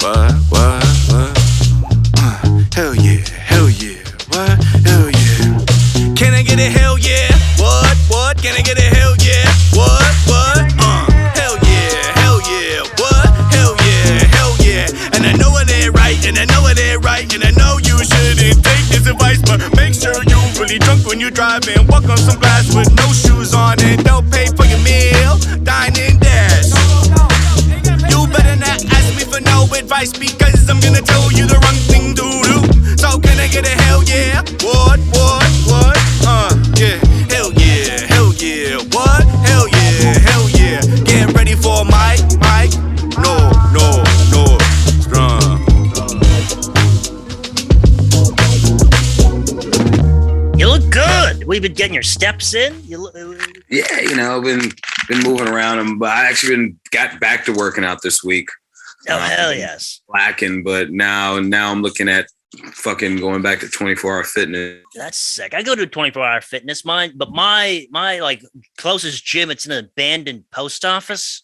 What? Hell yeah, what? Hell yeah. Can I get a hell yeah? What? Can I get a hell yeah? What? Hell yeah, what? Hell yeah. And I know it ain't right, and I know you shouldn't take this advice, but make sure you really drunk when you drive and walk on some glass with no shoes on and don't pay for your meal, dine and dash. You better not ask me for no advice because I'm gonna tell you the wrong thing to do. So can I get a hell yeah? What? Yeah. Hell yeah, what? Hell yeah. Get ready for Mike. No. You look good. We've been getting your steps in. Yeah, been moving around, but I actually got back to working out this week. Oh hell yes. Lacking, but now I'm looking at fucking going back to 24-hour fitness. That's sick. I go to 24-hour fitness, but my like closest gym, it's in an abandoned post office.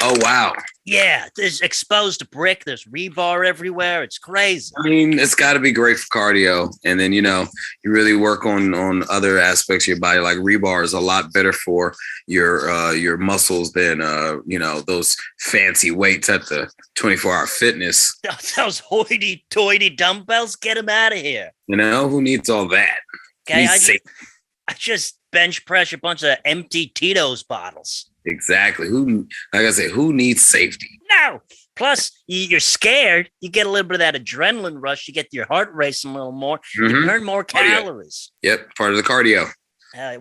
Oh wow. Yeah, there's exposed brick. There's rebar everywhere. It's crazy. I mean, it's got to be great for cardio, and then you really work on other aspects of your body. Like rebar is a lot better for your muscles than those fancy weights at the 24-hour fitness. Those hoity-toity dumbbells. Get them out of here. Who needs all that? Okay, I just bench press a bunch of empty Tito's bottles. Exactly. Who needs safety? No. Plus, you're scared. You get a little bit of that adrenaline rush. You get your heart racing a little more. You burn more calories. Yep, part of the cardio.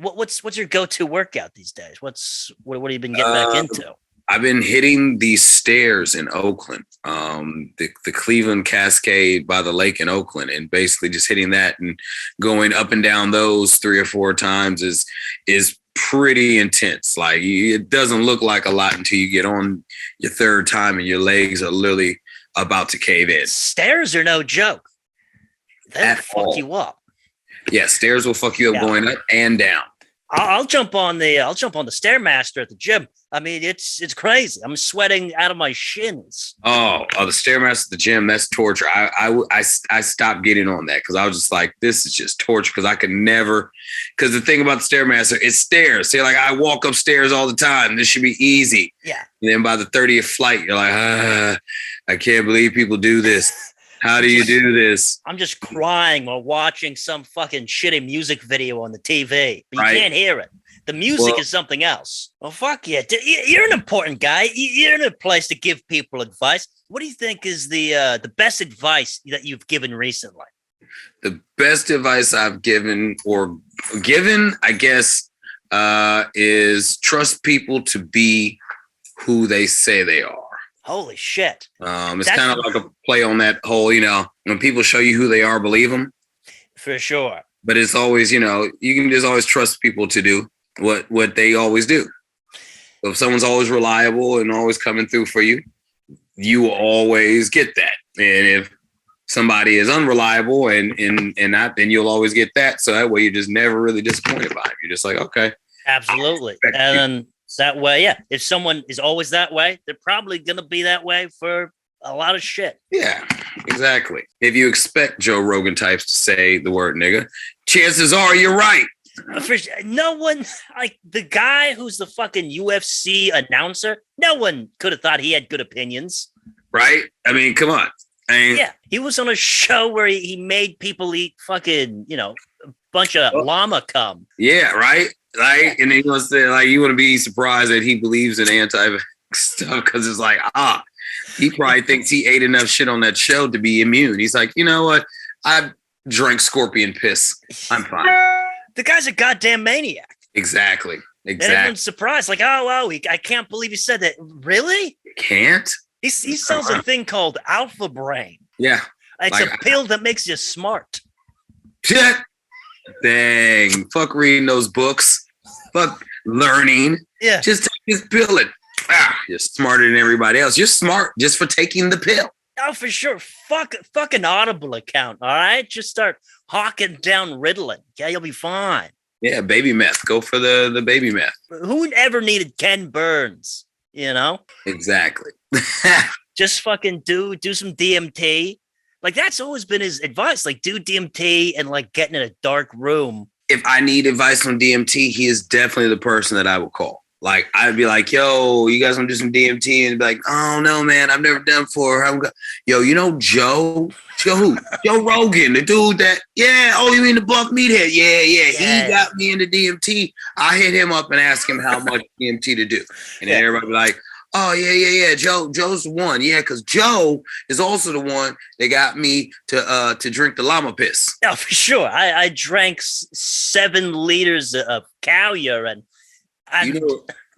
What's your go-to workout these days? What have you been getting back into? I've been hitting these stairs in Oakland, the Cleveland Cascade by the lake in Oakland, and basically just hitting that and going up and down those 3 or 4 times is pretty intense. Like it doesn't look like a lot until you get on your 3rd time and your legs are literally about to cave in. Stairs are no joke. They'll fuck you up. Yeah, stairs will fuck you up going up and down. I'll jump on the Stairmaster at the gym. I mean, it's crazy. I'm sweating out of my shins. Oh, the Stairmaster at the gym, that's torture. I stopped getting on that because I was just like, this is just torture because I could never. Because the thing about the Stairmaster, it's stairs. So like, I walk upstairs all the time. This should be easy. Yeah. And then by the 30th flight, you're like, I can't believe people do this. How do you do this? I'm just crying while watching some fucking shitty music video on the TV. But you can't hear it. The music is something else. Well, fuck yeah. You're an important guy. You're in a place to give people advice. What do you think is the best advice that you've given recently? The best advice I've given, I guess, is trust people to be who they say they are. Holy shit. It's kind of like a play on that whole, when people show you who they are, believe them. For sure. But it's always, you can just always trust people to do what they always do. So if someone's always reliable and always coming through for you, you will always get that. And if somebody is unreliable and not, then you'll always get that. So that way you're just never really disappointed by them. You're just like, okay. Absolutely. And then that way, yeah. If someone is always that way, they're probably going to be that way for a lot of shit. Yeah, exactly. If you expect Joe Rogan types to say the word nigga, chances are you're right. No one, like the guy who's the fucking UFC announcer, no one could have thought he had good opinions. Right? I mean, come on. Yeah, he was on a show where he made people eat fucking, a bunch of llama cum. Yeah, right? Like, and he wants to, like, you want to be surprised that he believes in anti stuff because it's like, he probably thinks he ate enough shit on that show to be immune. He's like, you know what? I drank scorpion piss. I'm fine. The guy's a goddamn maniac. Exactly. And everyone's surprised, like, I can't believe he said that. Really? You can't? He sells a thing called Alpha Brain. Yeah. It's a pill that makes you smart. Shit. Dang. Fuck reading those books. Fuck learning. Yeah. Just take this pill and you're smarter than everybody else. You're smart just for taking the pill. Oh, for sure. Fuck an Audible account, all right? Just start hawking down Ritalin. Yeah, you'll be fine. Yeah, baby meth. Go for the baby meth. Who ever needed Ken Burns, Exactly. Just fucking do some DMT. Like that's always been his advice. Like do DMT and like getting in a dark room. If I need advice on DMT, he is definitely the person that I would call. Like I'd be like, yo, you guys want to do some DMT? And be like, oh no, man, I've never done before. Yo, you know Joe who? Joe Rogan, the dude that, yeah, oh, you mean the buff meathead? Yeah. He got me into DMT. I hit him up and asked him how much DMT to do. And then everybody be like, oh, yeah. Joe's the one. Yeah, because Joe is also the one that got me to drink the llama piss. No, for sure. I drank 7 liters of cow urine.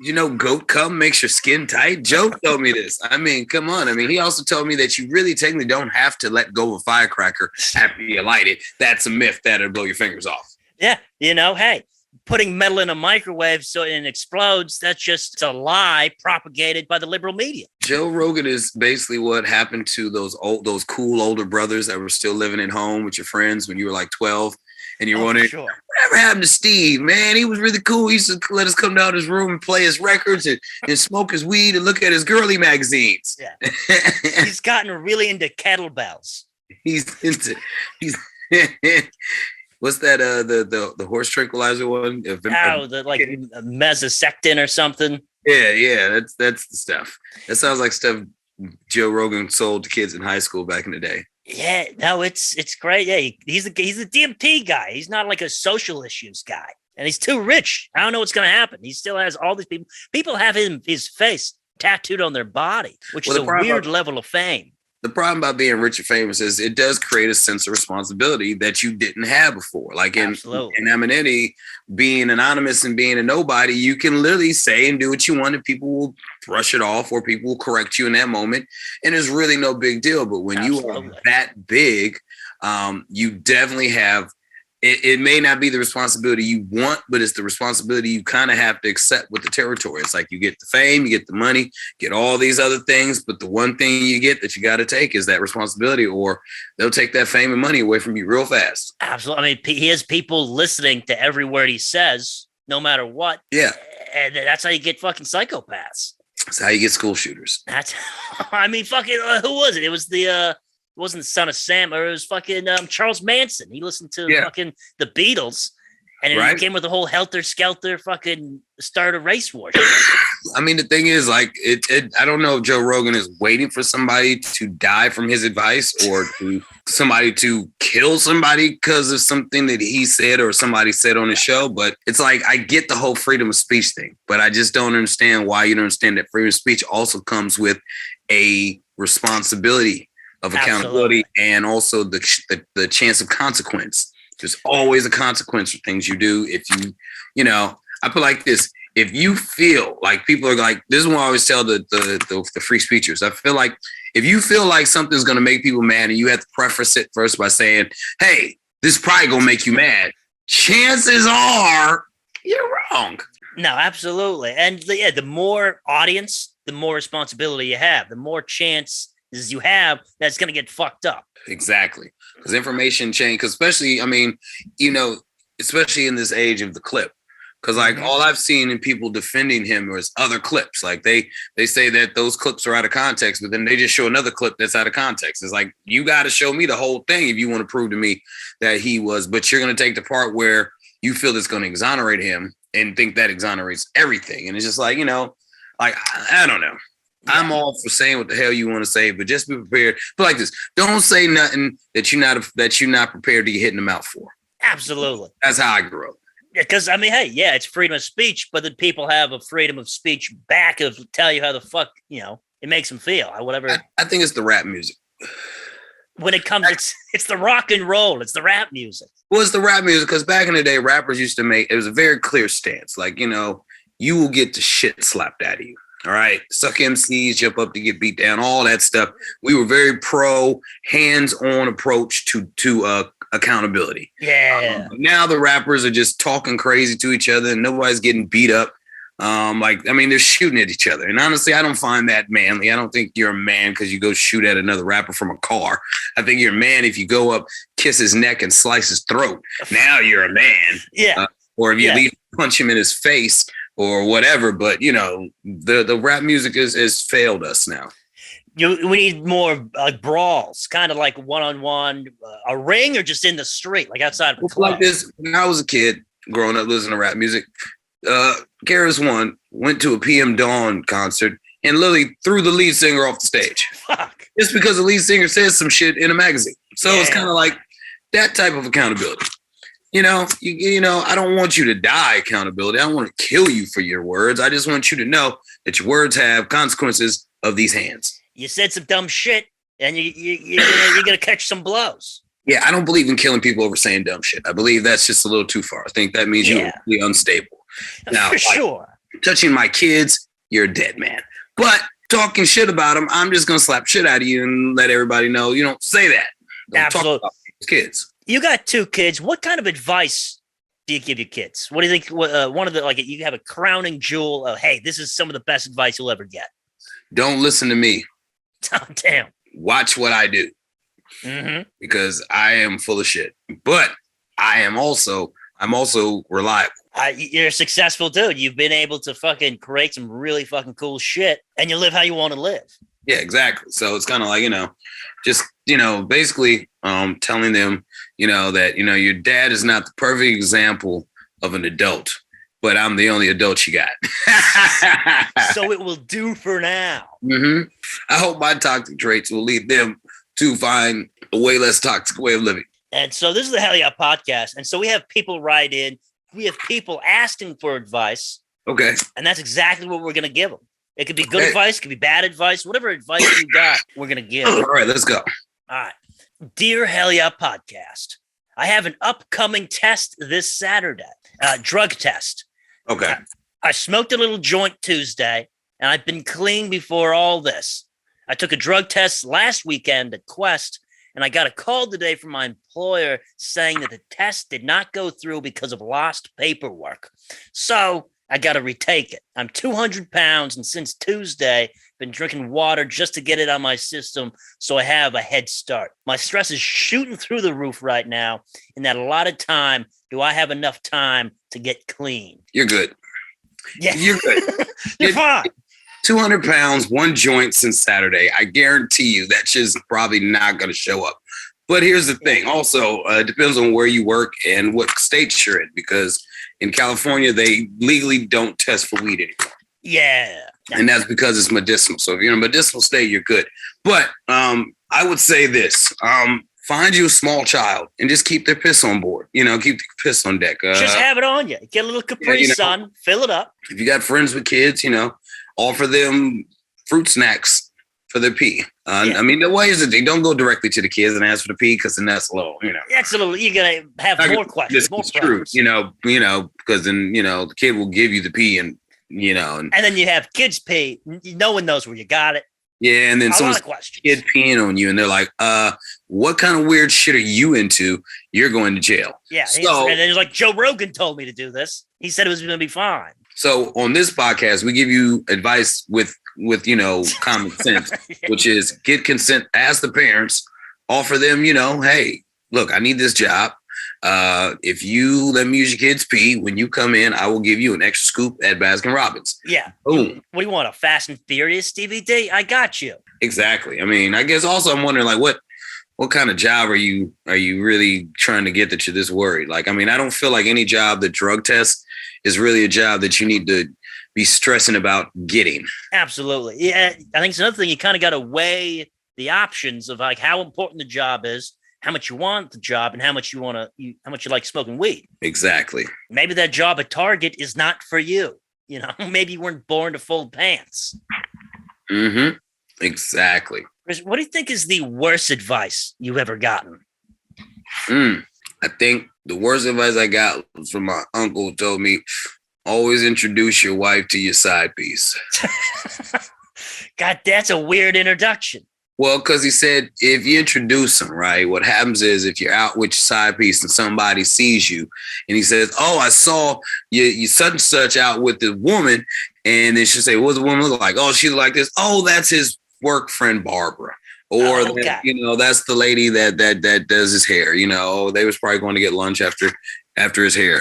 You know, goat cum makes your skin tight. Joe told me this. I mean, come on. I mean, he also told me that you really technically don't have to let go of a firecracker after you light it. That's a myth that'll blow your fingers off. Yeah, hey, putting metal in a microwave so it explodes, that's just a lie propagated by the liberal media. Joe Rogan is basically what happened to those cool older brothers that were still living at home with your friends when you were like 12. And you're wondering, whatever happened to Steve, man? He was really cool. He used to let us come down to his room and play his records and smoke his weed and look at his girly magazines. Yeah. He's gotten really into kettlebells. He's what's that? The horse tranquilizer one? The like mesosectin or something. Yeah. That's the stuff. That sounds like stuff Joe Rogan sold to kids in high school back in the day. Yeah, no, it's great. Yeah, he's a DMT guy. He's not like a social issues guy, and he's too rich. I don't know what's going to happen. He still has all these people. People have his face tattooed on their body, which is a weird level of fame. The problem about being rich and famous is it does create a sense of responsibility that you didn't have before. Like in anonymity, being anonymous and being a nobody, you can literally say and do what you want and people will brush it off or people will correct you in that moment. And it's really no big deal. But when you are that big, you definitely have, it may not be the responsibility you want, but it's the responsibility you kind of have to accept with the territory. It's like you get the fame, you get the money, get all these other things. But the one thing you get that you got to take is that responsibility or they'll take that fame and money away from you real fast. Absolutely. I mean, he has people listening to every word he says, no matter what. Yeah. And that's how you get fucking psychopaths. That's how you get school shooters. I mean, fucking, who was it? It was it wasn't the Son of Sam, or it was fucking Charles Manson. He listened to fucking the Beatles, and it came with the whole helter skelter fucking start a race war. I mean, the thing is, like, I don't know if Joe Rogan is waiting for somebody to die from his advice or to somebody to kill somebody because of something that he said or somebody said on the show. But it's like, I get the whole freedom of speech thing, but I just don't understand why you don't understand that freedom of speech also comes with a responsibility of accountability. Absolutely. And also the chance of consequence. There's always a consequence for things you do. If you know, I put like this, if you feel like people are like, this is what I always tell the free speechers. I feel like if you feel like something's going to make people mad and you have to preface it first by saying, hey, this is probably going to make you mad, chances are you're wrong. No, absolutely. And the more audience, the more responsibility you have, the more chance you have that's going to get fucked up. Exactly. Because information change, because especially, I mean, you know, especially in this age of the clip, because like all I've seen in people defending him is other clips. Like they say that those clips are out of context, but then they just show another clip that's out of context. It's like, you got to show me the whole thing if you want to prove to me that he was, but you're going to take the part where you feel it's going to exonerate him and think that exonerates everything. And it's just like, you know, like, I don't know. Yeah. I'm all for saying what the hell you want to say, but just be prepared. But like this, don't say nothing that you're not prepared to get hit in the mouth for. Absolutely. That's how I grew up. Because I mean, hey, yeah, it's freedom of speech, but then people have a freedom of speech back of tell you how the fuck, you know, it makes them feel. Whatever. I think it's the rap music. When it comes, it's the rock and roll. It's the rap music. Well, it's the rap music because back in the day, rappers used to make, it was a very clear stance. Like, you know, you will get the shit slapped out of you. All right. Suck MCs, jump up to get beat down, all that stuff. We were very pro hands-on approach to accountability. Yeah. Now the rappers are just talking crazy to each other and nobody's getting beat up. They're shooting at each other. And honestly, I don't find that manly. I don't think you're a man because you go shoot at another rapper from a car. I think you're a man if you go up, kiss his neck and slice his throat. Now you're a man. Yeah. Or if you at least punch him in his face or whatever. But, you know, the rap music has failed us now. We need more like brawls, kind of like one-on-one, a ring, or just in the street, like outside of a club. Like this, when I was a kid growing up listening to rap music, Karis One went to a PM Dawn concert and literally threw the lead singer off the stage. Fuck. Just because the lead singer says some shit in a magazine. So it's kind of like that type of accountability. You know, I don't want you to die accountability. I don't want to kill you for your words. I just want you to know that your words have consequences of these hands. You said some dumb shit, and you're gonna catch some blows. Yeah, I don't believe in killing people over saying dumb shit. I believe that's just a little too far. I think that means you're really unstable. Now, for sure. Touching my kids, you're a dead man. But talking shit about them, I'm just gonna slap shit out of you and let everybody know you don't say that. Don't Absolutely. talk about kids. You got 2 kids. What kind of advice do you give your kids? What do you think? One of the you have a crowning jewel of, hey, this is some of the best advice you'll ever get. Don't listen to me. Oh, damn. Watch what I do. Mm-hmm. Because I am full of shit. But I'm also reliable. You're a successful dude. You've been able to fucking create some really fucking cool shit, and you live how you want to live. Yeah, exactly. So it's kind of like, just, basically telling them, that, your dad is not the perfect example of an adult, but I'm the only adult you got. So it will do for now. Mm-hmm. I hope my toxic traits will lead them to find a way less toxic way of living. And so this is the Hell Yeah podcast. And so we have people write in. We have people asking for advice. Okay. And that's exactly what we're going to give them. It could be good advice, it could be bad advice, whatever advice you got, we're going to give. All right, let's go. All right. Dear Hell Yeah podcast, I have an upcoming test this Saturday, drug test. Okay. I smoked a little joint Tuesday, and I've been clean before all this. I took a drug test last weekend at Quest, and I got a call today from my employer saying that the test did not go through because of lost paperwork. So I got to retake it. I'm 200 pounds, and since Tuesday, been drinking water just to get it on my system, so I have a head start. My stress is shooting through the roof right now, and that a lot of time, do I have enough time to get clean? You're good. Yeah. You're good. You're fine. 200 pounds, 1 joint since Saturday. I guarantee you that shit's probably not going to show up. But here's the thing. Also, it depends on where you work and what state you're in, because in California, they legally don't test for weed anymore. Yeah. And that's because it's medicinal. So if you're in a medicinal state, you're good. But I would say this. Find you a small child and just keep their piss on board. Keep the piss on deck. Just have it on you. Get a little Capri Sun, fill it up. If you got friends with kids, offer them fruit snacks for their pee. I mean, the way is that they don't go directly to the kids and ask for the pee, because then that's a little, That's a little, you're going to have more questions, more problems. Because then, the kid will give you the pee and then you have kids pee. No one knows where you got it. Yeah, and then someone's kid peeing on you, and they're like, what kind of weird shit are you into? You're going to jail. Yeah, and then it's like, Joe Rogan told me to do this. He said it was going to be fine. So on this podcast, we give you advice with common sense, which is get consent, ask the parents, offer them, hey, look, I need this job. If you let me use your kids' pee, when you come in, I will give you an extra scoop at Baskin Robbins. Yeah. Boom. What do you want, a Fast and Furious DVD? I got you. Exactly. I mean, I guess also I'm wondering, like, what kind of job are you really trying to get that you're this worried? Like, I mean, I don't feel like any job that drug tests is really a job that you need to be stressing about getting. Absolutely. Yeah. I think it's another thing. You kind of got to weigh the options of like how important the job is, how much you want the job, and how much you like smoking weed. Exactly. Maybe that job at Target is not for you. Maybe you weren't born to fold pants. Mm-hmm. Exactly. Chris, what do you think is the worst advice you've ever gotten? I think the worst advice I got was from my uncle who told me, always introduce your wife to your side piece. God, that's a weird introduction. Well, because he said, if you introduce them, right, what happens is if you're out with your side piece and somebody sees you and he says, oh, I saw you such and such out with the woman. And then she'll say, what's the woman look like? Oh, she look like this. Oh, that's his work friend, Barbara. Or, that's the lady that does his hair. They was probably going to get lunch after his hair,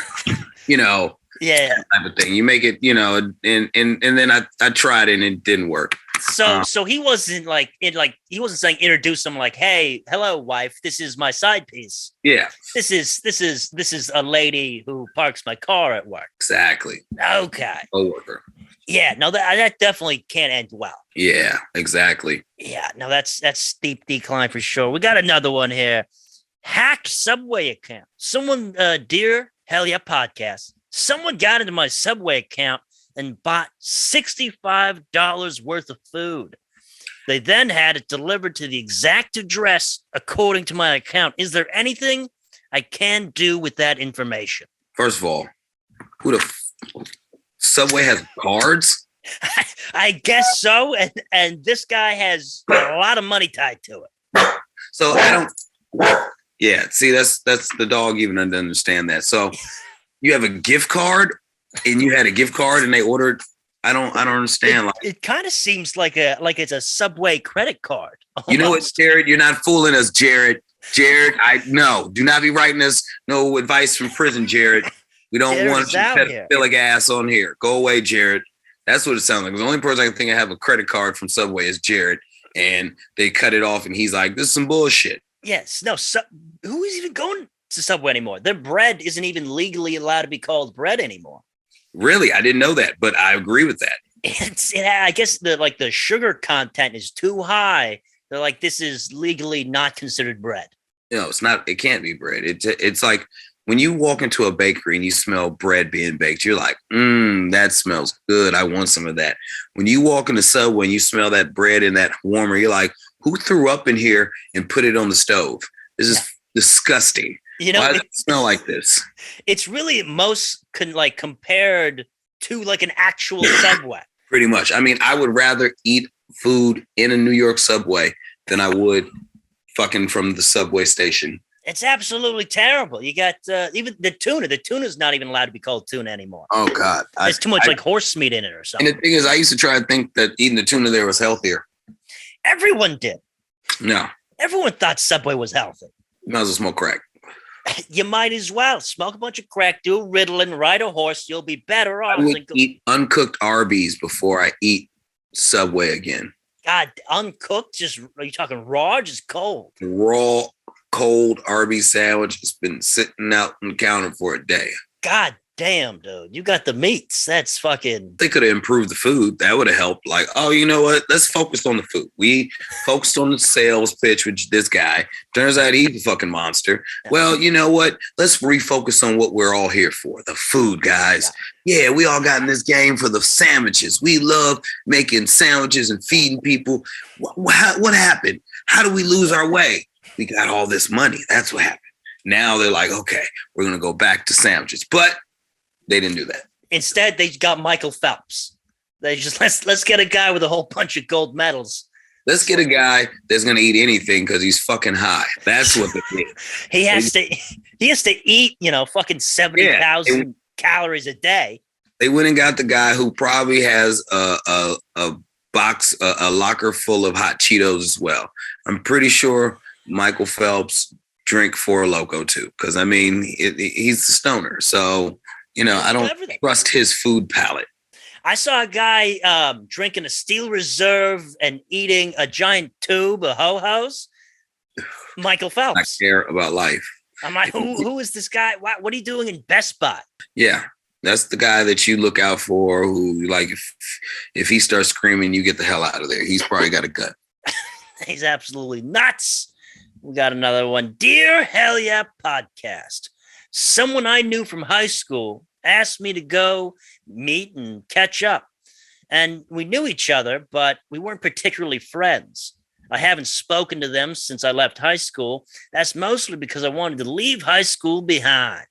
Yeah. That type of thing. You make it, and then I tried it and it didn't work. So he wasn't he wasn't saying introduce him like, hey, hello, wife, this is my side piece. Yeah. This is a lady who parks my car at work. Exactly. Okay. Coworker. Yeah, no, that definitely can't end well. Yeah, exactly. Yeah, no, that's steep decline for sure. We got another one here. Hacked Subway account. Someone, dear Hell Yeah podcast, someone got into my Subway account and bought $65 worth of food. They then had it delivered to the exact address according to my account. Is there anything I can do with that information? First of all, Subway has cards? I guess so. And this guy has a lot of money tied to it. So I don't. Yeah, see, that's the dog even doesn't understand that. So you have a gift card, and you had a gift card, and they ordered. I don't understand. It kind of seems like it's a Subway credit card. Almost. You know what, Jared? You're not fooling us, Jared. Jared, do not be writing us no advice from prison, Jared. We don't want you pedophilic ass on here. Go away, Jared. That's what it sounds like. The only person I can think I have a credit card from Subway is Jared, and they cut it off, and he's like, "This is some bullshit." Yes, no. Who is even going to Subway anymore? Their bread isn't even legally allowed to be called bread anymore. Really, I didn't know that, but I agree with that. I guess the sugar content is too high. They're like, this is legally not considered bread. No, it's not. It can't be bread. It's like when you walk into a bakery and you smell bread being baked, you're like, that smells good. I want some of that. When you walk into Subway and you smell that bread in that warmer, you're like, who threw up in here and put it on the stove? This is disgusting. You know, why does it smell like this? It's really most compared to like an actual Subway. Pretty much. I mean, I would rather eat food in a New York Subway than I would fucking from the subway station. It's absolutely terrible. You got even the tuna. The tuna's not even allowed to be called tuna anymore. Oh, God. There's too much like horse meat in it or something. And the thing is, I used to try to think that eating the tuna there was healthier. Everyone did. No. Everyone thought Subway was healthy. You might as well smoke crack. You might as well smoke a bunch of crack, do Ritalin, ride a horse. You'll be better off. I would eat uncooked Arby's before I eat Subway again. God, uncooked? Are you talking raw or just cold? Raw, cold Arby's sandwich has been sitting out on the counter for a day. God damn, dude. You got the meats. That's fucking... They could have improved the food. That would have helped. Like, oh, you know what? Let's focus on the food. We focused on the sales pitch with this guy. Turns out he's a fucking monster. Well, you know what? Let's refocus on what we're all here for. The food, guys. Yeah, we all got in this game for the sandwiches. We love making sandwiches and feeding people. What happened? How do we lose our way? We got all this money. That's what happened. Now they're like, okay, we're going to go back to sandwiches. But they didn't do that. Instead, they got Michael Phelps. They just let's get a guy with a whole bunch of gold medals. Let's get a guy that's gonna eat anything because he's fucking high. That's what they did. He has to eat, fucking 70,000 calories a day. They went and got the guy who probably has a box, a locker full of hot Cheetos as well. I'm pretty sure Michael Phelps drink Four Loko too, because I mean he's the stoner. So. I don't trust his food palate. I saw a guy drinking a Steel Reserve and eating a giant tube of Ho-Hos. Michael Phelps. I care about life. I'm like, who is this guy? What are you doing in Best Buy? Yeah, that's the guy that you look out for who, like, if he starts screaming, you get the hell out of there. He's probably got a gun. He's absolutely nuts. We got another one. Dear Hell Yeah podcast. Someone I knew from high school asked me to go meet and catch up. And we knew each other, but we weren't particularly friends. I haven't spoken to them since I left high school. That's mostly because I wanted to leave high school behind.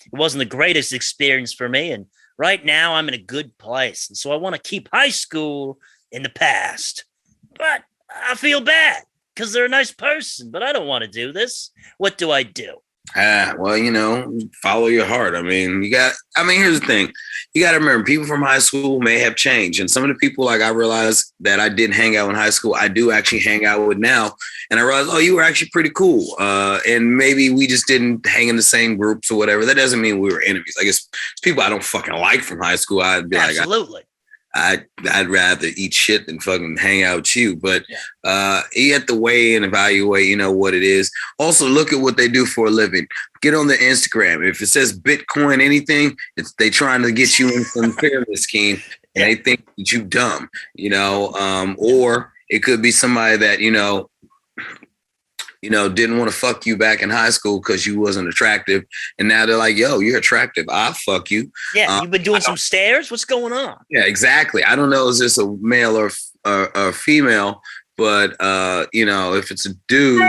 It wasn't the greatest experience for me. And right now I'm in a good place. And so I want to keep high school in the past. But I feel bad because they're a nice person, but I don't want to do this. What do I do? Well, follow your heart. I mean, here's the thing. You got to remember, people from high school may have changed. And some of the people, like, I realized that I didn't hang out in high school, I do actually hang out with now. And I realized, you were actually pretty cool. And maybe we just didn't hang in the same groups or whatever. That doesn't mean we were enemies. Like, it's people I don't fucking like from high school. I'd be absolutely. I'd rather eat shit than fucking hang out with you. But you have to weigh and evaluate, what it is. Also, look at what they do for a living. Get on the Instagram. If it says Bitcoin anything, they trying to get you in some pyramid scheme, and they think that you dumb, or it could be somebody that didn't want to fuck you back in high school because you wasn't attractive. And now they're like, yo, you're attractive. I'll fuck you. Yeah. You've been doing some stairs. What's going on? Yeah, exactly. I don't know. Is this a male or a female? But, if it's a dude,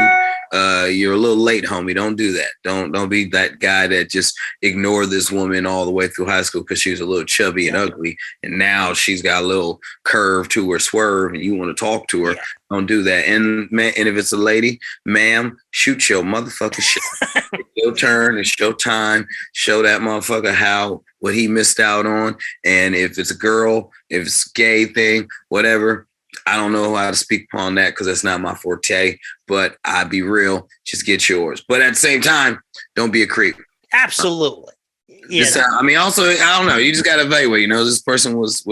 you're a little late, homie. Don't do that. Don't be that guy that just ignored this woman all the way through high school because she was a little chubby and ugly. And now she's got a little curve to her swerve and you want to talk to her. Yeah. Don't do that. And if it's a lady, ma'am, shoot your motherfucking shit. It's your turn. It's your time. Show that motherfucker what he missed out on. And if it's a girl, if it's a gay thing, whatever, I don't know how to speak upon that because that's not my forte, but I'd be real. Just get yours. But at the same time, don't be a creep. Absolutely. Also, I don't know. You just got to evaluate, this person was,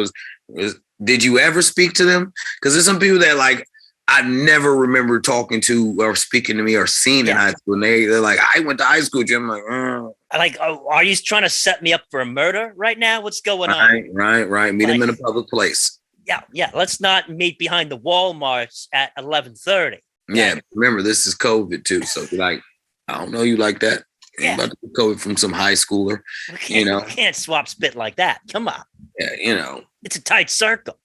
did you ever speak to them? Because there's some people that like, I never remember talking to or speaking to me or seeing in high school. And they're like, I went to high school, Jim. I'm like, are you trying to set me up for a murder right now? What's going on? Right. Meet them in a public place. Yeah. Let's not meet behind the Walmarts at 11:30. Yeah. Remember, this is COVID too. So like, I don't know you like that. You're about to get COVID from some high schooler. We can't swap spit like that. Come on. Yeah, It's a tight circle.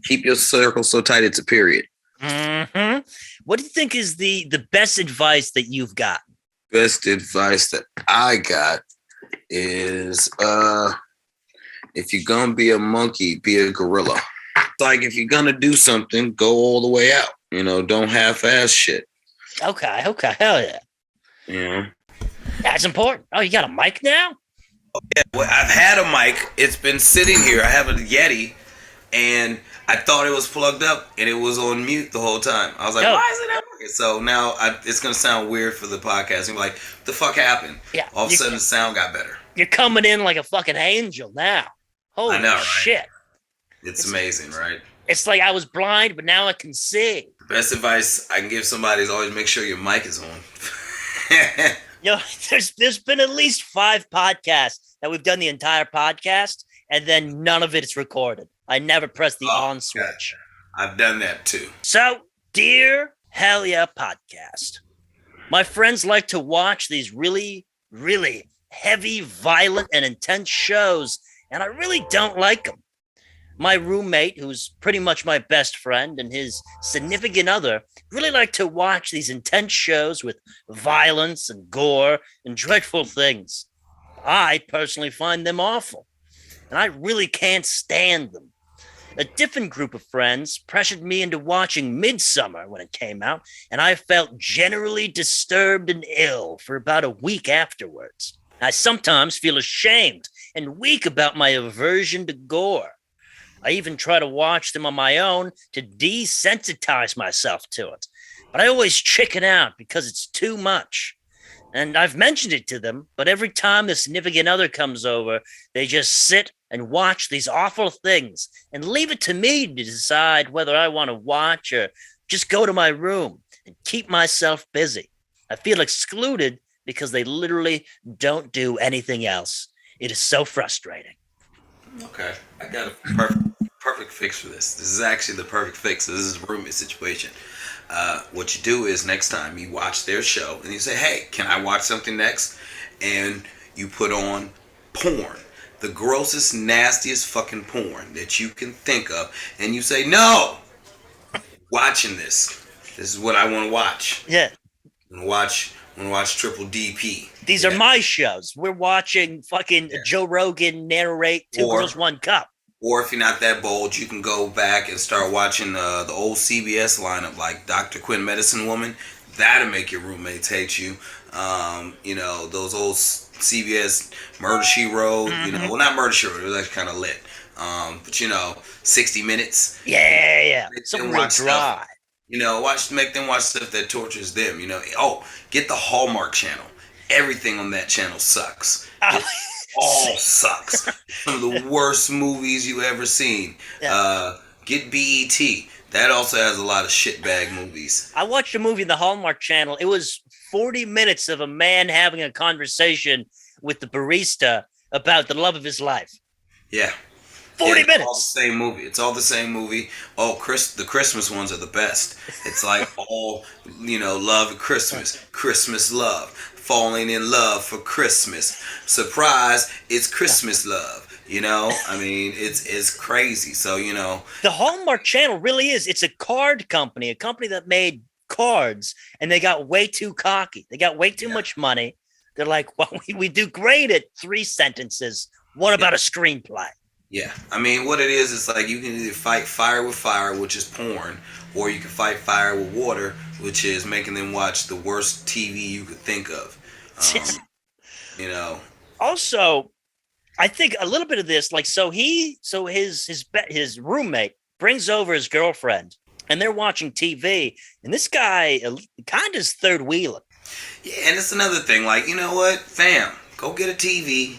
Keep your circle so tight it's a period. Mm-hmm. What do you think is the best advice that you've got? Best advice that I got is if you're gonna be a monkey, be a gorilla. Like if you're gonna do something, go all the way out. Don't half-ass shit. Okay, hell yeah. Yeah. That's important. Oh, you got a mic now? Oh, yeah, well, I've had a mic. It's been sitting here. I have a Yeti, and I thought it was plugged up, and it was on mute the whole time. I was like, why is it not working? So now it's going to sound weird for the podcast. I'm like, what the fuck happened? Yeah. All of a sudden, the sound got better. You're coming in like a fucking angel now. Holy shit. It's amazing, right? It's like I was blind, but now I can see. The best advice I can give somebody is always make sure your mic is on. There's been at least 5 podcasts that we've done the entire podcast, and then none of it is recorded. I never press the on switch. I've done that too. So, dear Hell Yeah Podcast, my friends like to watch these really, really heavy, violent, and intense shows, and I really don't like them. My roommate, who's pretty much my best friend, and his significant other really like to watch these intense shows with violence and gore and dreadful things. I personally find them awful, and I really can't stand them. A different group of friends pressured me into watching Midsummer when it came out, and I felt generally disturbed and ill for about a week afterwards. I sometimes feel ashamed and weak about my aversion to gore. I even try to watch them on my own to desensitize myself to it. But I always chicken out because it's too much. And I've mentioned it to them, but every time the significant other comes over, they just sit and watch these awful things and leave it to me to decide whether I want to watch or just go to my room and keep myself busy. I feel excluded because they literally don't do anything else. It is so frustrating. Okay, I got a perfect fix for this. This is actually the perfect fix. This is a roommate situation. What you do is next time you watch their show and you say, hey, can I watch something next? And you put on porn. The grossest, nastiest fucking porn that you can think of. And you say, no, watching this. This is what I want to watch. Yeah. I want to watch Triple DP. These are my shows. We're watching fucking Joe Rogan narrate Two Girls, One Cup. Or if you're not that bold, you can go back and start watching the old CBS lineup like Dr. Quinn Medicine Woman. That'll make your roommates hate you. Those old CBS Murder, She Wrote. Mm-hmm. Well, not Murder, She Wrote. It was actually kind of lit. But 60 Minutes. Yeah. Something real dry. Make them watch stuff that tortures them. Get the Hallmark Channel. Everything on that channel sucks. all sucks. Some of the worst movies you ever seen. Yeah. Get BET. That also has a lot of shitbag movies. I watched a movie in the Hallmark Channel. It was 40 minutes of a man having a conversation with the barista about the love of his life. Yeah. 40 minutes. It's all the same movie. It's all the same movie. Oh, the Christmas ones are the best. It's like all, love at Christmas. Christmas love. Falling in love for Christmas. Surprise, it's Christmas love. I mean, it's crazy. So, The Hallmark Channel really is. It's a card company, a company that made cards, and they got way too cocky. They got way too much money. They're like, well, we do great at 3 sentences. What about a screenplay? Yeah. I mean, what it is, it's like you can either fight fire with fire, which is porn, or you can fight fire with water, which is making them watch the worst TV you could think of. Also, I think a little bit of this, like, his roommate brings over his girlfriend, and they're watching TV, and this guy kind of is third wheeling. Yeah, and it's another thing. Like, you know what, fam, go get a TV.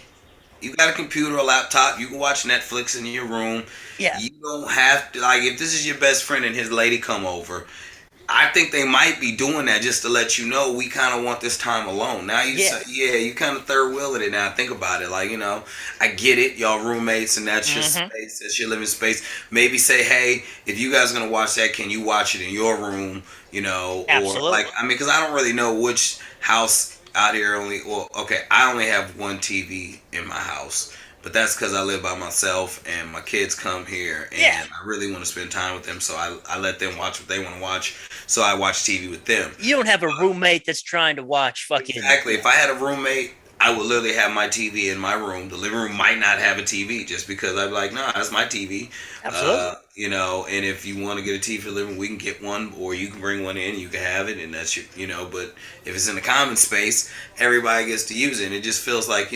You got a computer or laptop, you can watch Netflix in your room. Yeah. You don't have to, like, if this is your best friend and his lady come over, I think they might be doing that just to let you know we kind of want this time alone. Now you say, you kind of third wheeling it now. Think about it. Like, I get it. Y'all roommates and that's your space. That's your living space. Maybe say, hey, if you guys are going to watch that, can you watch it in your room? Absolutely. Or like, I mean, because I don't really know which house out here I only have one TV in my house, but that's because I live by myself and my kids come here and I really want to spend time with them, so I let them watch what they want to watch, so I watch TV with them. You don't have a roommate that's trying to watch fucking... Exactly. If I had a roommate, I would literally have my TV in my room. The living room might not have a TV just because I'd be like, nah, that's my TV. Absolutely. And if you want to get a TV for the living room, we can get one, or you can bring one in, you can have it, and that's your, but if it's in a common space, everybody gets to use it, and it just feels like,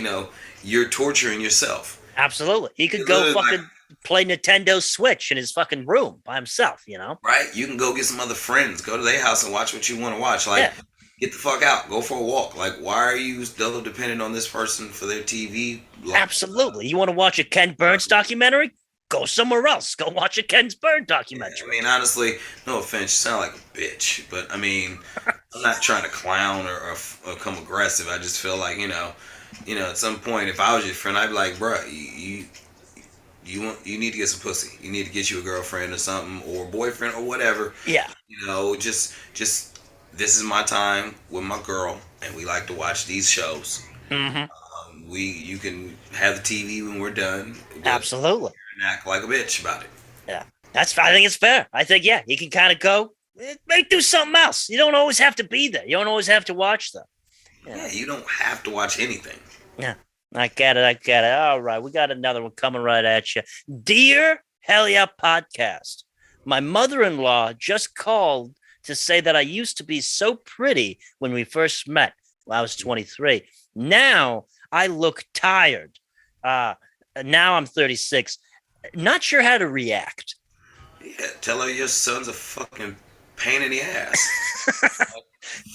you're torturing yourself. Absolutely. He could go fucking play Nintendo Switch in his fucking room by himself, Right? You can go get some other friends, go to their house and watch what you want to watch. Like, get the fuck out. Go for a walk. Like, why are you still dependent on this person for their TV? Absolutely. You want to watch a Ken Burns documentary? Go somewhere else. Go watch a Ken Burns documentary. Yeah, I mean, honestly, no offense, you sound like a bitch. But, I mean, I'm not trying to clown or come aggressive. I just feel like, at some point, if I was your friend, I'd be like, bro, you need to get some pussy. You need to get you a girlfriend or something, or boyfriend or whatever. Yeah. Just this is my time with my girl, and we like to watch these shows. Mm-hmm. You can have the TV when we're done. Absolutely. And act like a bitch about it. Yeah. I think it's fair. I think, you can kind of go, maybe do something else. You don't always have to be there. You don't always have to watch them. Yeah, you don't have to watch anything. Yeah. I get it. All right. We got another one coming right at you. Dear Hell Yeah Podcast, my mother-in-law just called to say that I used to be so pretty when we first met. When I was 23. Now I look tired. Now I'm 36. Not sure how to react. Yeah, tell her your son's a fucking pain in the ass.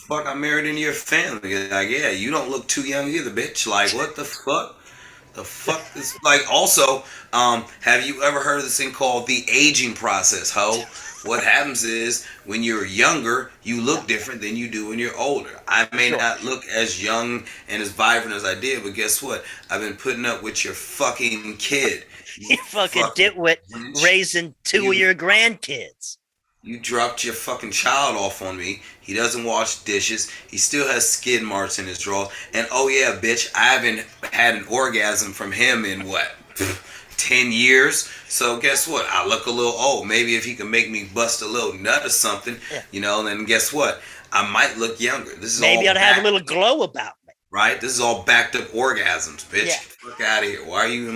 Fuck, I'm married into your family. Like, yeah, you don't look too young either, bitch. Like, what the fuck? The fuck is like? Also, have you ever heard of this thing called the aging process, ho? What happens is when you're younger, you look different than you do when you're older. I may not look as young and as vibrant as I did, but guess what? I've been putting up with your fucking kid. You fucking ditwit raising 2 of your grandkids. You dropped your fucking child off on me. He doesn't wash dishes. He still has skid marks in his drawers. And oh yeah, bitch, I haven't had an orgasm from him in what? 10 years. So guess what? I look a little old. Maybe if he can make me bust a little nut or something, then guess what? I might look younger. This is maybe all I'd have a little glow about me. Right? This is all backed up orgasms, bitch. Yeah. Fuck out of here. Why are you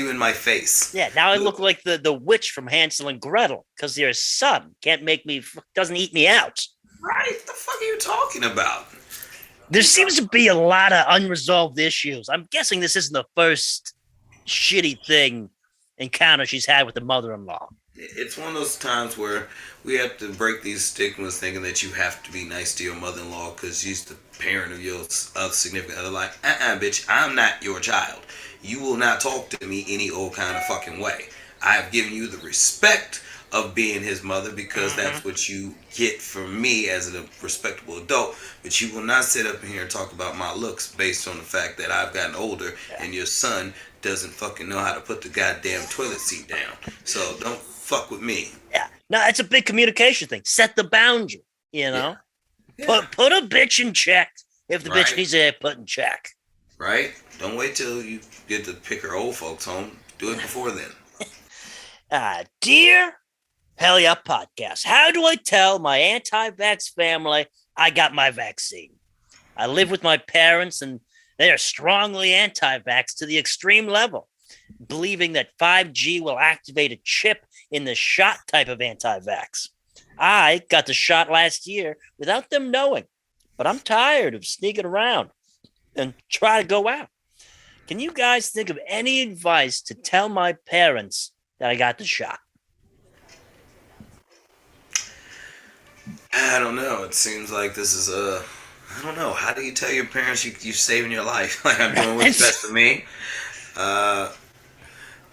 in my face? Yeah, now I look like the witch from Hansel and Gretel because your son doesn't eat me out. Right? What the fuck are you talking about? There seems to be a lot of unresolved issues. I'm guessing this isn't the first shitty encounter she's had with the mother-in-law. It's one of those times where we have to break these stigmas, thinking that you have to be nice to your mother-in-law because she's the parent of your significant other. Like, bitch, I'm not your child. You will not talk to me any old kind of fucking way. I have given you the respect of being his mother because Mm-hmm. that's what you get from me as a respectable adult. But you will not sit up in here and talk about my looks based on the fact that I've gotten older and your son doesn't fucking know how to put the goddamn toilet seat down. So don't fuck with me. Yeah. No, it's a big communication thing. Set the boundary, you know? Yeah. Put a bitch in check if the bitch Right. needs to get put in check. Right? Don't wait till you get to pick her old folks home. Do it before then. Dear Hell Yeah Podcast, how do I tell my anti-vax family I got my vaccine? I live with my parents and they are strongly anti-vax to the extreme level, believing that 5G will activate a chip in the shot type of anti-vax. I got the shot last year without them knowing, but I'm tired of sneaking around and try to go out. Can you guys think of any advice to tell my parents that I got the shot? I don't know. It seems like this is I don't know. How do you tell your parents you're saving your life? Like, I'm doing what's best for me. Uh,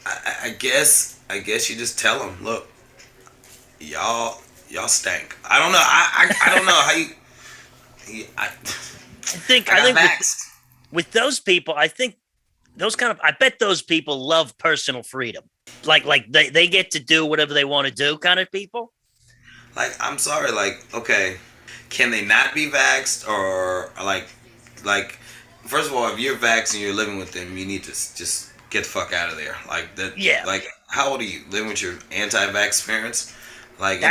I guess you just tell them, look, y'all stank. I don't know. I don't know how you. I think Vaxxed. with those people, I think I bet those people love personal freedom. Like they get to do whatever they want to do kind of people. Like, I'm sorry. Like, okay, can they not be vaxxed or like? First of all, if you're vaxxed and you're living with them, you need to just get the fuck out of there. Like that. Yeah. Like, how old are you? Living with your anti-vax parents? Like,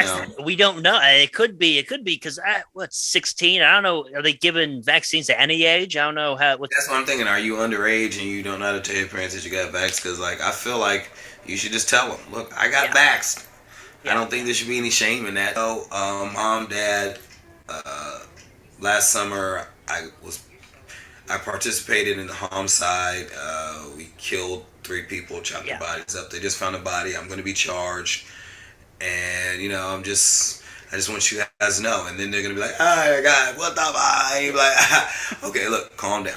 We don't know. It could be because what's 16? I don't know. Are they giving vaccines at any age? I don't know how. That's what I'm thinking. Are you underage and you don't know how to tell your parents that you got vaxxed? Because, like, I feel like you should just tell them, look, I got vaxxed. I don't think there should be any shame in that. So, mom, dad, last summer I participated in the homicide. We killed 3 people, chopped their bodies up. They just found a body. I'm going to be charged, and I just want you guys to know. And then they're going to be like, oh my God, what the fuck? You're like, okay, look, calm down.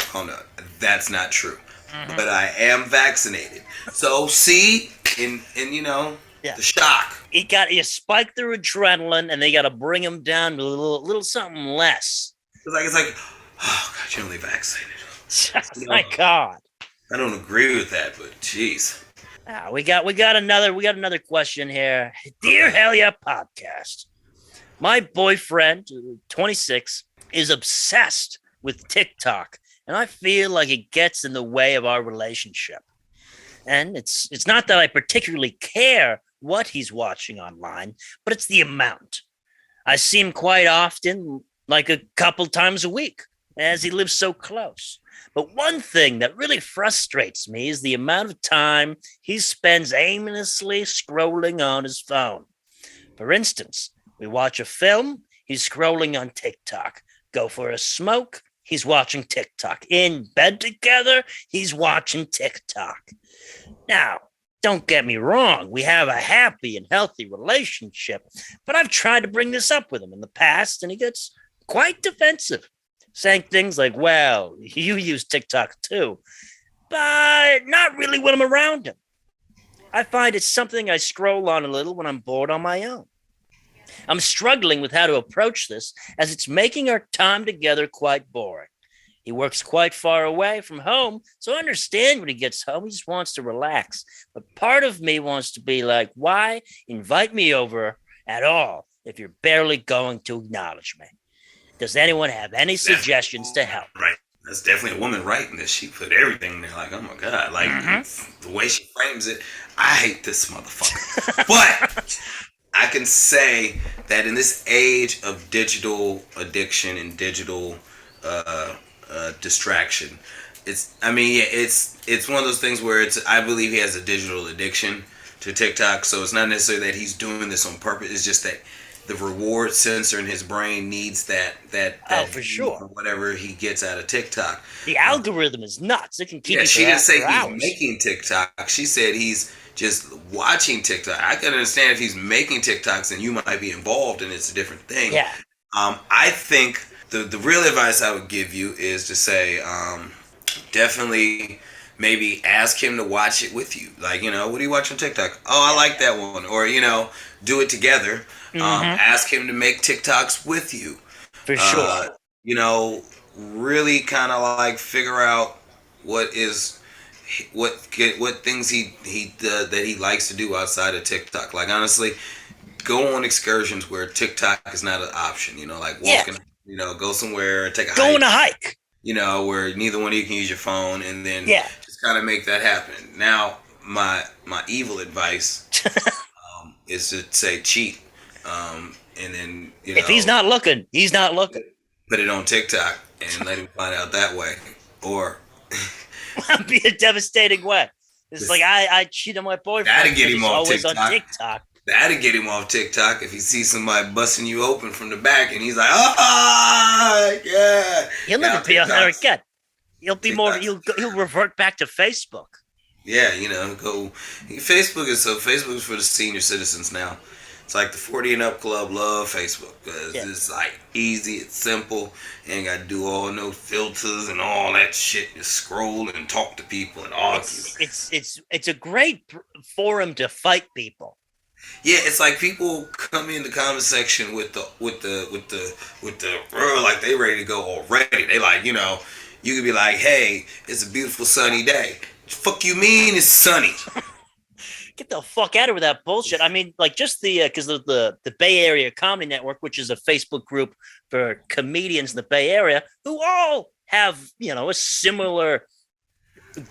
That's not true. Mm-hmm. But I am vaccinated. So see, in the shock. You spike their adrenaline, and they got to bring them down to a little something less. It's like, oh God, you're only vaccinated. My God. I don't agree with that, but jeez. We got another question here. Dear Hell Yeah Podcast, my boyfriend, 26, is obsessed with TikTok, and I feel like it gets in the way of our relationship. And it's not that I particularly care what he's watching online, but it's the amount. I see him quite often, like a couple times a week, as he lives so close. But one thing that really frustrates me is the amount of time he spends aimlessly scrolling on his phone. For instance, we watch a film, he's scrolling on TikTok. Go for a smoke, he's watching TikTok. In bed together, he's watching TikTok. Now, don't get me wrong, we have a happy and healthy relationship, but I've tried to bring this up with him in the past, and he gets quite defensive, saying things like, well, you use TikTok too, but not really when I'm around him. I find it's something I scroll on a little when I'm bored on my own. I'm struggling with how to approach this, as it's making our time together quite boring. He works quite far away from home, so I understand when he gets home, he just wants to relax. But part of me wants to be like, why invite me over at all if you're barely going to acknowledge me? Does anyone have any suggestions to help? Right. That's definitely a woman writing this. She put everything there like, oh my God. Like, the way she frames it, I hate this motherfucker. But I can say that in this age of digital addiction and digital distraction, it's one of those things where I believe he has a digital addiction to TikTok. So it's not necessarily that he's doing this on purpose. It's just that the reward sensor in his brain needs that for sure, whatever he gets out of TikTok. The algorithm is nuts. It can keep you she didn't say he's making TikTok. She said he's just watching TikTok. I can understand if he's making TikToks and you might be involved and it's a different thing. Yeah. I think the real advice I would give you is to say, definitely maybe ask him to watch it with you. Like, what do you watch on TikTok? Oh, I like that one. Or, do it together. Ask him to make TikToks with you. For sure. Really kind of like figure out what things that he likes to do outside of TikTok. Like, honestly, go on excursions where TikTok is not an option. Like walking, go somewhere, take a hike. Go on a hike. Where neither one of you can use your phone, and then just kind of make that happen. Now, my evil advice is to say cheat, and then if he's not looking, he's not looking. Put it on TikTok and let him find out that way, or that'd be a devastating way. It's like I cheat on my boyfriend. That'd get him off TikTok. On TikTok. That'd get him off TikTok if he sees somebody busting you open from the back and he's like, oh, yeah. He'll never be on there again. He'll be more. He'll revert back to Facebook. Yeah, go. Facebook is for the senior citizens now. It's like the 40 and up club love Facebook because it's like easy, it's simple, you ain't got to do no filters and all that shit. Just scroll and talk to people and argue. It's a great forum to fight people. Yeah, it's like people come in the comment section with the like they ready to go already. They like, you could be like, hey, it's a beautiful sunny day. Fuck you mean it's sunny? Get the fuck out of here with that bullshit. I mean, like just because the Bay Area Comedy Network, which is a Facebook group for comedians in the Bay Area who all have, a similar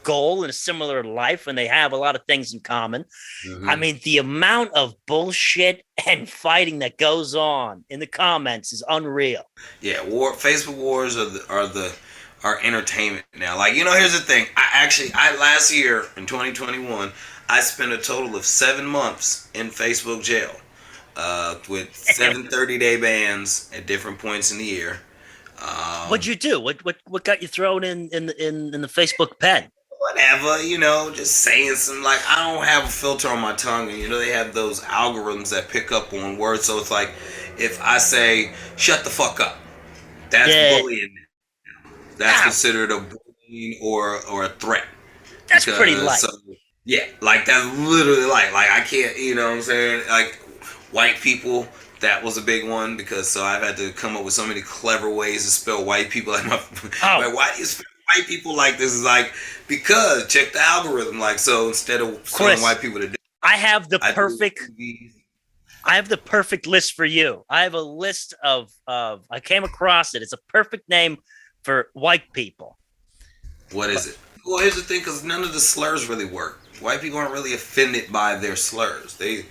goal and a similar life, and they have a lot of things in common. I mean, the amount of bullshit and fighting that goes on in the comments is unreal. Yeah, Facebook wars are entertainment now. Like, here's the thing. I last year in 2021, I spent a total of 7 months in Facebook jail, with 7 30-day bans at different points in the year. What'd you do? What got you thrown in the Facebook pen? Whatever, just saying some, like, I don't have a filter on my tongue, and they have those algorithms that pick up on words. So it's like, if I say "shut the fuck up," that's bullying. That's considered a bullying or a threat. That's pretty light. So, yeah, like that's literally like I can't, what I'm saying? Like white people. That was a big one because I've had to come up with so many clever ways to spell white people. Like why do you spell white people like this? Is like because check the algorithm. Like so instead of spelling white people to do, I have the perfect list for you. I have a list of I came across it. It's a perfect name for white people. What is it? Well, here's the thing, because none of the slurs really work. White people aren't really offended by their slurs. They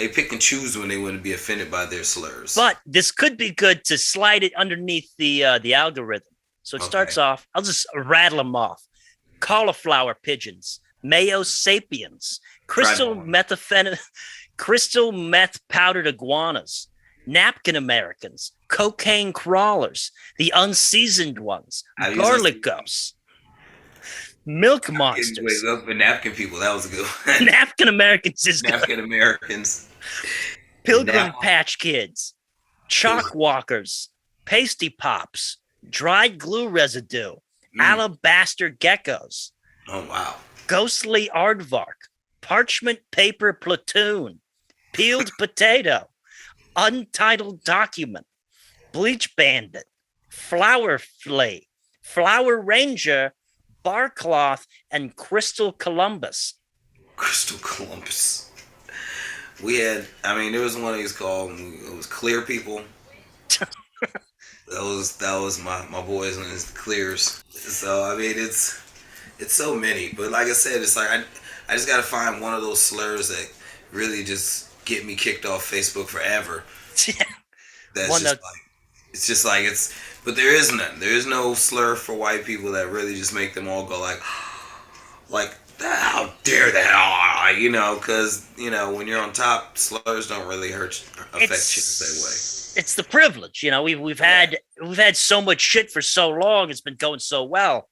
pick and choose when they want to be offended by their slurs. But this could be good to slide it underneath the algorithm. So it starts off, I'll just rattle them off. Cauliflower pigeons, Mayo sapiens, crystal meth powdered iguanas, napkin Americans, cocaine crawlers, the unseasoned ones, garlic ghosts, milk monsters. Wait, up for napkin people. That was a good one. Napkin Americans is napkin good. Americans. Pilgrim Patch Kids, chalk walkers, pasty pops, dried glue residue, alabaster geckos. Oh wow. Ghostly aardvark, parchment paper platoon, peeled potato, untitled document, bleach bandit, flower flea, flower ranger, bar cloth, and crystal Columbus. Crystal Columbus. We had, there was one of these called, it was Clear People. that was my boys and his Clears. So, it's so many. But like I said, it's like, I just got to find one of those slurs that really just get me kicked off Facebook forever. But there is none. There is no slur for white people that really just make them all go like, how dare that, because, when you're on top, slurs don't really affect you the same way. It's the privilege, we've had so much shit for so long. It's been going so well.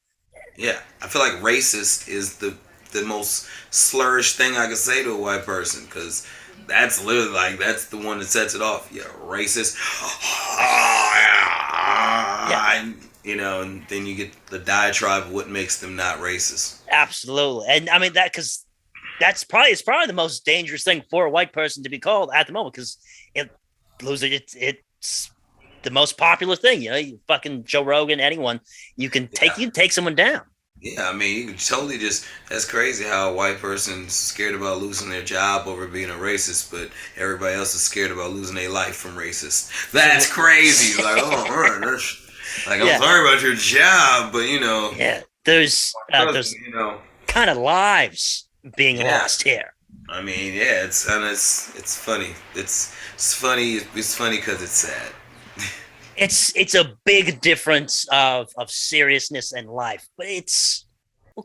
Yeah. I feel like racist is the the most slurish thing I could say to a white person, because that's literally like that's the one that sets it off. Yeah, racist. Yeah. You know, and then you get the diatribe of what makes them not racist. Absolutely, and I mean that because it's probably the most dangerous thing for a white person to be called at the moment, because it's the most popular thing. You know, you fucking Joe Rogan, anyone, you can take someone down. Yeah, I mean, you can totally that's crazy how a white person's scared about losing their job over being a racist, but everybody else is scared about losing their life from racist. That's crazy. Like, oh, man, I'm sorry about your job, but you know. Yeah, there's you know, kind of lives being lost here. I mean, yeah, it's funny. It's funny because it's sad. It's a big difference of seriousness and life, but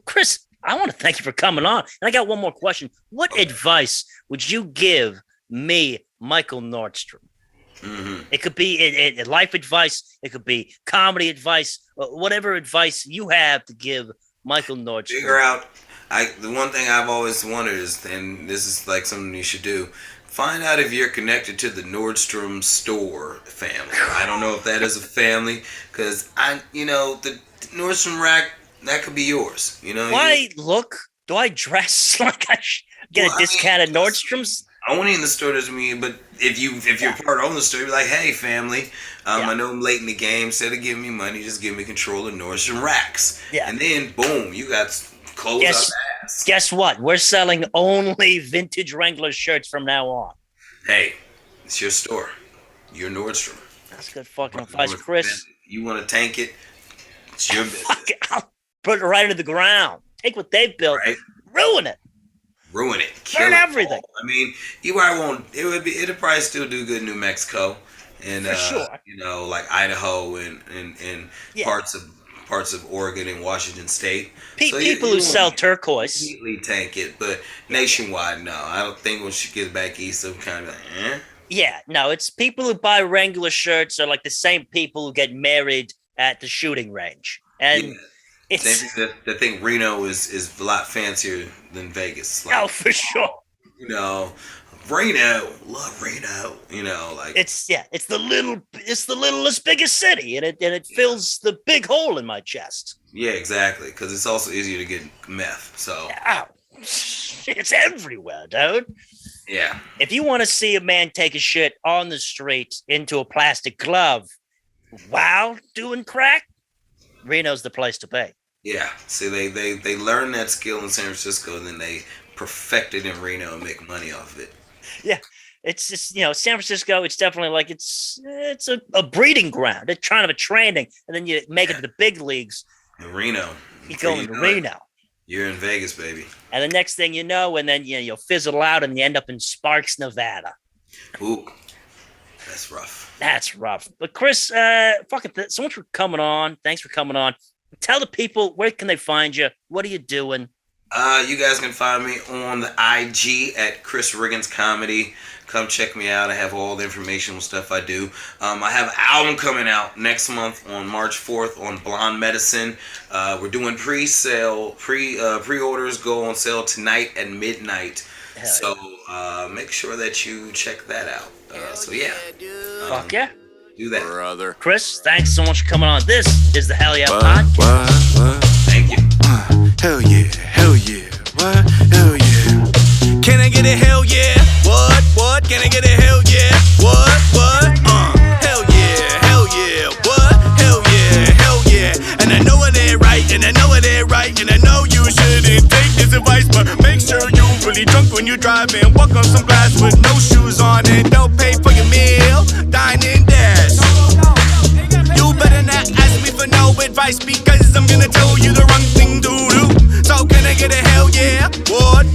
Chris, I want to thank you for coming on. And I got one more question. What advice would you give me, Mikel Nordstrom? Mm-hmm. It could be life advice. It could be comedy advice. Whatever advice you have to give Mikel Nordstrom. Figure out. The one thing I've always wondered is, and this is like something you should do, find out if you're connected to the Nordstrom store family. I don't know if that is a family, because the Nordstrom rack, that could be yours. You know. Do I dress like I get a discount at Nordstrom's? Owning the store doesn't mean, but if you're part of the store, you're like, hey, family, I know I'm late in the game. Instead of giving me money, just give me control of Nordstrom racks. Yeah. And then, boom, you got clothes up ass. Guess what? We're selling only vintage Wrangler shirts from now on. Hey, it's your store. You're Nordstrom. That's good fucking advice, Chris. You want to tank it? It's your business. I'll put it right into the ground. Take what they've built, ruin it. Ruin it. Burn everything. I mean, you probably won't. It'll probably still do good in New Mexico, and for sure. You know, like Idaho and parts of Oregon and Washington State. People who sell turquoise completely tank it, but nationwide, no. I don't think when she gets back east, they'll kind of like, eh. Yeah, no, it's people who buy Wrangler shirts are like the same people who get married at the shooting range, and. I think Reno is a lot fancier than Vegas. Like, for sure. You know, Reno, love Reno. You know, like it's the littlest biggest city, and it fills the big hole in my chest. Yeah, exactly, because it's also easier to get meth. So it's everywhere, dude. Yeah. If you want to see a man take a shit on the street into a plastic glove while doing crack, Reno's the place to be. Yeah. See, they learn that skill in San Francisco, and then they perfect it in Reno and make money off of it. Yeah. It's just, San Francisco, it's definitely like it's a breeding ground. It's kind of a training, and then you make it to the big leagues. In Reno. You go into Reno. You're in Vegas, baby. And the next thing you know, and then you'll fizzle out and you end up in Sparks, Nevada. Ooh. That's rough. That's rough. But Chris, so much for coming on. Thanks for coming on. Tell the people, where can they find you? What are you doing? You guys can find me on the IG at Chris Riggins Comedy. Come check me out. I have all the informational stuff I do. I have an album coming out next month on March 4th on Blonde Medicine. We're doing pre-sale. Pre-orders go on sale tonight at midnight. Make sure that you check that out. Fuck yeah. Do that. Brother. Chris, thanks so much for coming on. This is the Hell Yeah Podcast. What? Thank you. Hell yeah. What? Hell yeah. Can I get a hell yeah? What? Can I get a hell yeah? What? Hell yeah. What? Hell yeah. And I know it ain't right, and I know you shouldn't take this advice, but make sure you really drunk when you drive and walk on some glass with no shoes on, and don't pay for your meal, dine and dash. You better not ask me for no advice, because I'm gonna tell you the wrong thing to do. So can I get a hell yeah? What?